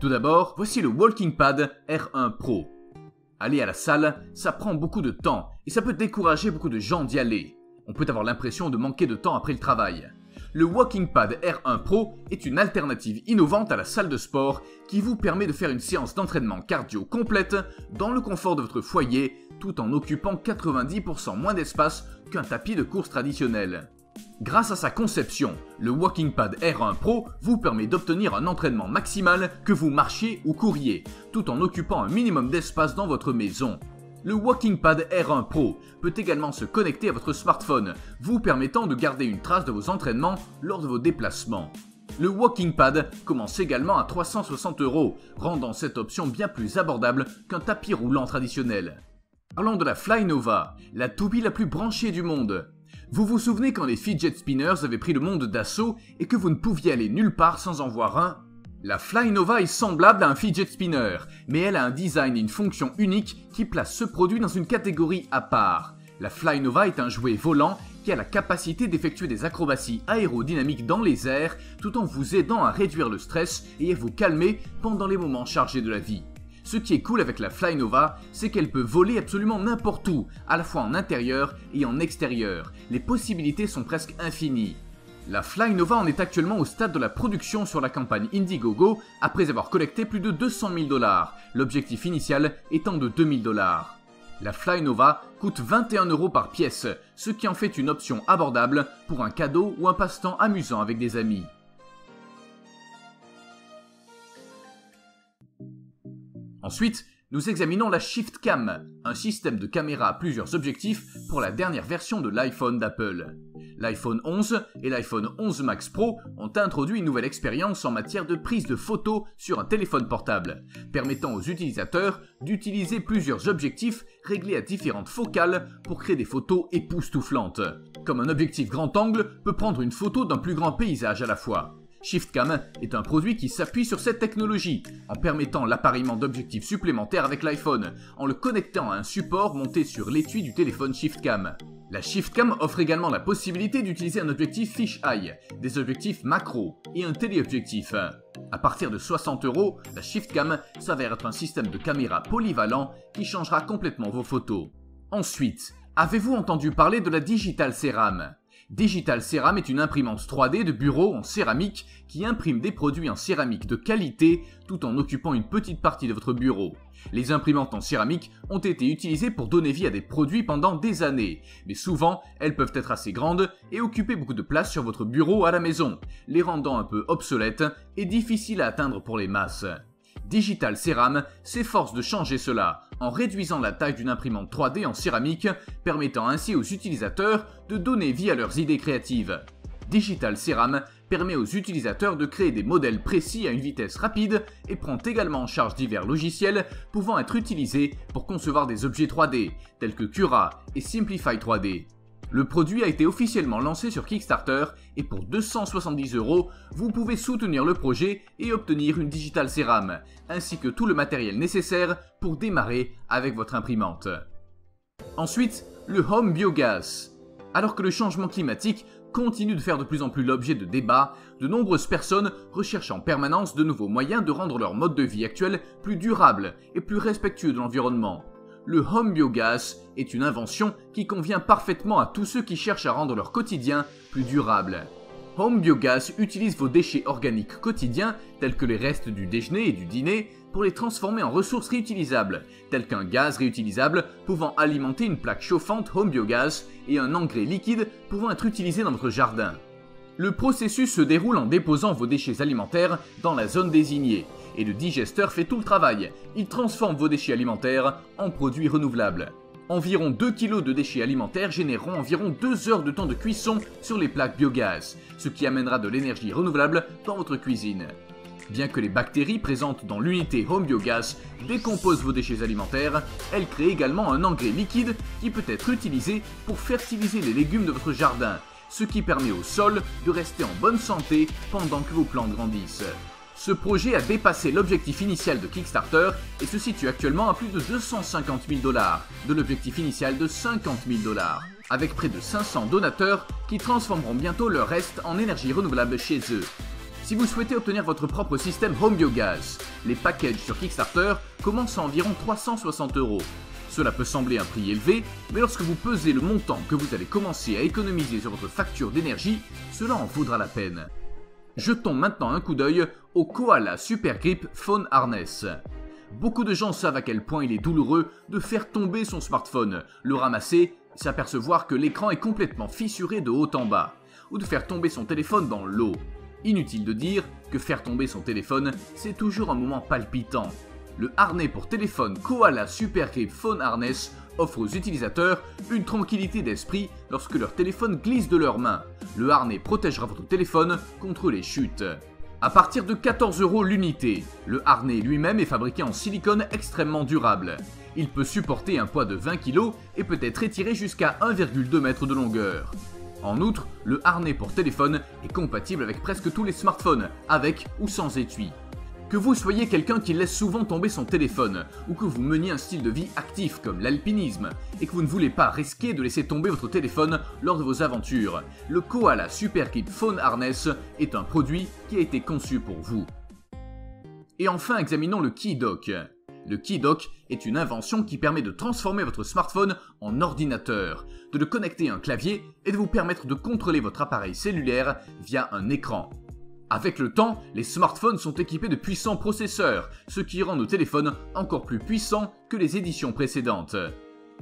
Tout d'abord, voici le Walking Pad R1 Pro. Aller à la salle, ça prend beaucoup de temps et ça peut décourager beaucoup de gens d'y aller. On peut avoir l'impression de manquer de temps après le travail. Le Walking Pad R1 Pro est une alternative innovante à la salle de sport qui vous permet de faire une séance d'entraînement cardio complète dans le confort de votre foyer tout en occupant 90% moins d'espace qu'un tapis de course traditionnel. Grâce à sa conception, le Walking Pad R1 Pro vous permet d'obtenir un entraînement maximal que vous marchiez ou couriez, tout en occupant un minimum d'espace dans votre maison. Le Walking Pad R1 Pro peut également se connecter à votre smartphone, vous permettant de garder une trace de vos entraînements lors de vos déplacements. Le Walking Pad commence également à 360 €, rendant cette option bien plus abordable qu'un tapis roulant traditionnel. Parlons de la Flynova, la toupie la plus branchée du monde. Vous vous souvenez quand les fidget spinners avaient pris le monde d'assaut et que vous ne pouviez aller nulle part sans en voir un? La Flynova est semblable à un fidget spinner, mais elle a un design et une fonction unique qui place ce produit dans une catégorie à part. La Flynova est un jouet volant qui a la capacité d'effectuer des acrobaties aérodynamiques dans les airs tout en vous aidant à réduire le stress et à vous calmer pendant les moments chargés de la vie. Ce qui est cool avec la Flynova, c'est qu'elle peut voler absolument n'importe où, à la fois en intérieur et en extérieur. Les possibilités sont presque infinies. La Flynova en est actuellement au stade de la production sur la campagne Indiegogo après avoir collecté plus de 200 000 $, l'objectif initial étant de 2 000 $. La Flynova coûte 21 € par pièce, ce qui en fait une option abordable pour un cadeau ou un passe-temps amusant avec des amis. Ensuite, nous examinons la ShiftCam, un système de caméra à plusieurs objectifs pour la dernière version de l'iPhone d'Apple. L'iPhone 11 et l'iPhone 11 Max Pro ont introduit une nouvelle expérience en matière de prise de photos sur un téléphone portable, permettant aux utilisateurs d'utiliser plusieurs objectifs réglés à différentes focales pour créer des photos époustouflantes. Comme un objectif grand angle peut prendre une photo d'un plus grand paysage à la fois. ShiftCam est un produit qui s'appuie sur cette technologie, en permettant l'appariement d'objectifs supplémentaires avec l'iPhone, en le connectant à un support monté sur l'étui du téléphone ShiftCam. La ShiftCam offre également la possibilité d'utiliser un objectif fisheye, des objectifs macro et un téléobjectif. À partir de 60 €, la ShiftCam s'avère être un système de caméra polyvalent qui changera complètement vos photos. Ensuite, avez-vous entendu parler de la Digital Ceram ? Digital Ceram est une imprimante 3D de bureau en céramique qui imprime des produits en céramique de qualité tout en occupant une petite partie de votre bureau. Les imprimantes en céramique ont été utilisées pour donner vie à des produits pendant des années, mais souvent elles peuvent être assez grandes et occuper beaucoup de place sur votre bureau à la maison, les rendant un peu obsolètes et difficiles à atteindre pour les masses. Digital Ceram s'efforce de changer cela en réduisant la taille d'une imprimante 3D en céramique, permettant ainsi aux utilisateurs de donner vie à leurs idées créatives. Digital Ceram permet aux utilisateurs de créer des modèles précis à une vitesse rapide et prend également en charge divers logiciels pouvant être utilisés pour concevoir des objets 3D, tels que Cura et Simplify 3D. Le produit a été officiellement lancé sur Kickstarter et pour 270 €, vous pouvez soutenir le projet et obtenir une Digital Ceram, ainsi que tout le matériel nécessaire pour démarrer avec votre imprimante. Ensuite, le Home Biogas. Alors que le changement climatique continue de faire de plus en plus l'objet de débats, de nombreuses personnes recherchent en permanence de nouveaux moyens de rendre leur mode de vie actuel plus durable et plus respectueux de l'environnement. Le Home Biogas est une invention qui convient parfaitement à tous ceux qui cherchent à rendre leur quotidien plus durable. Home Biogas utilise vos déchets organiques quotidiens, tels que les restes du déjeuner et du dîner, pour les transformer en ressources réutilisables, telles qu'un gaz réutilisable pouvant alimenter une plaque chauffante Home Biogas et un engrais liquide pouvant être utilisé dans votre jardin. Le processus se déroule en déposant vos déchets alimentaires dans la zone désignée, et le digesteur fait tout le travail. Il transforme vos déchets alimentaires en produits renouvelables. Environ 2 kg de déchets alimentaires généreront environ 2 heures de temps de cuisson sur les plaques biogaz, ce qui amènera de l'énergie renouvelable dans votre cuisine. Bien que les bactéries présentes dans l'unité Home Biogas décomposent vos déchets alimentaires, elles créent également un engrais liquide qui peut être utilisé pour fertiliser les légumes de votre jardin, ce qui permet au sol de rester en bonne santé pendant que vos plantes grandissent. Ce projet a dépassé l'objectif initial de Kickstarter et se situe actuellement à plus de 250 000 $, de l'objectif initial de 50 000 $, avec près de 500 donateurs qui transformeront bientôt leur reste en énergie renouvelable chez eux. Si vous souhaitez obtenir votre propre système Home Biogas, les packages sur Kickstarter commencent à environ 360 €. Cela peut sembler un prix élevé, mais lorsque vous pesez le montant que vous allez commencer à économiser sur votre facture d'énergie, cela en vaudra la peine. Jetons maintenant un coup d'œil au Koala Super Grip Phone Harness. Beaucoup de gens savent à quel point il est douloureux de faire tomber son smartphone, le ramasser, s'apercevoir que l'écran est complètement fissuré de haut en bas, ou de faire tomber son téléphone dans l'eau. Inutile de dire que faire tomber son téléphone, c'est toujours un moment palpitant. Le harnais pour téléphone Koala Super Grip Phone Harness offre aux utilisateurs une tranquillité d'esprit lorsque leur téléphone glisse de leurs mains. Le harnais protégera votre téléphone contre les chutes. À partir de 14 € l'unité, le harnais lui-même est fabriqué en silicone extrêmement durable. Il peut supporter un poids de 20 kg et peut être étiré jusqu'à 1,2 m de longueur. En outre, le harnais pour téléphone est compatible avec presque tous les smartphones, avec ou sans étui. Que vous soyez quelqu'un qui laisse souvent tomber son téléphone, ou que vous meniez un style de vie actif comme l'alpinisme, et que vous ne voulez pas risquer de laisser tomber votre téléphone lors de vos aventures, le Koala Super Grip Phone Harness est un produit qui a été conçu pour vous. Et enfin, examinons le KeyDock. Le KeyDock est une invention qui permet de transformer votre smartphone en ordinateur, de le connecter à un clavier et de vous permettre de contrôler votre appareil cellulaire via un écran. Avec le temps, les smartphones sont équipés de puissants processeurs, ce qui rend nos téléphones encore plus puissants que les éditions précédentes.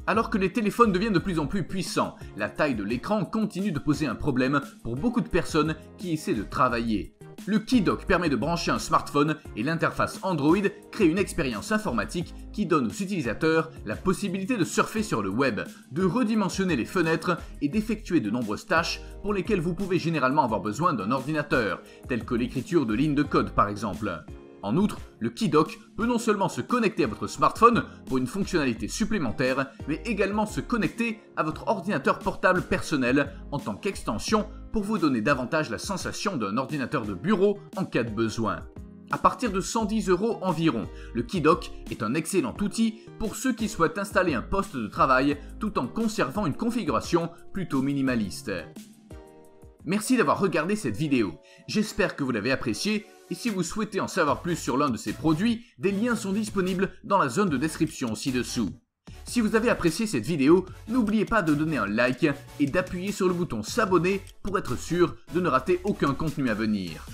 Alors que les téléphones deviennent de plus en plus puissants, la taille de l'écran continue de poser un problème pour beaucoup de personnes qui essaient de travailler. Le KeyDock permet de brancher un smartphone et l'interface Android crée une expérience informatique qui donne aux utilisateurs la possibilité de surfer sur le web, de redimensionner les fenêtres et d'effectuer de nombreuses tâches pour lesquelles vous pouvez généralement avoir besoin d'un ordinateur, telles que l'écriture de lignes de code par exemple. En outre, le KeyDock peut non seulement se connecter à votre smartphone pour une fonctionnalité supplémentaire, mais également se connecter à votre ordinateur portable personnel en tant qu'extension pour vous donner davantage la sensation d'un ordinateur de bureau en cas de besoin. À partir de 110 € environ, le KeyDock est un excellent outil pour ceux qui souhaitent installer un poste de travail tout en conservant une configuration plutôt minimaliste. Merci d'avoir regardé cette vidéo, j'espère que vous l'avez appréciée et si vous souhaitez en savoir plus sur l'un de ces produits, des liens sont disponibles dans la zone de description ci-dessous. Si vous avez apprécié cette vidéo, n'oubliez pas de donner un like et d'appuyer sur le bouton s'abonner pour être sûr de ne rater aucun contenu à venir.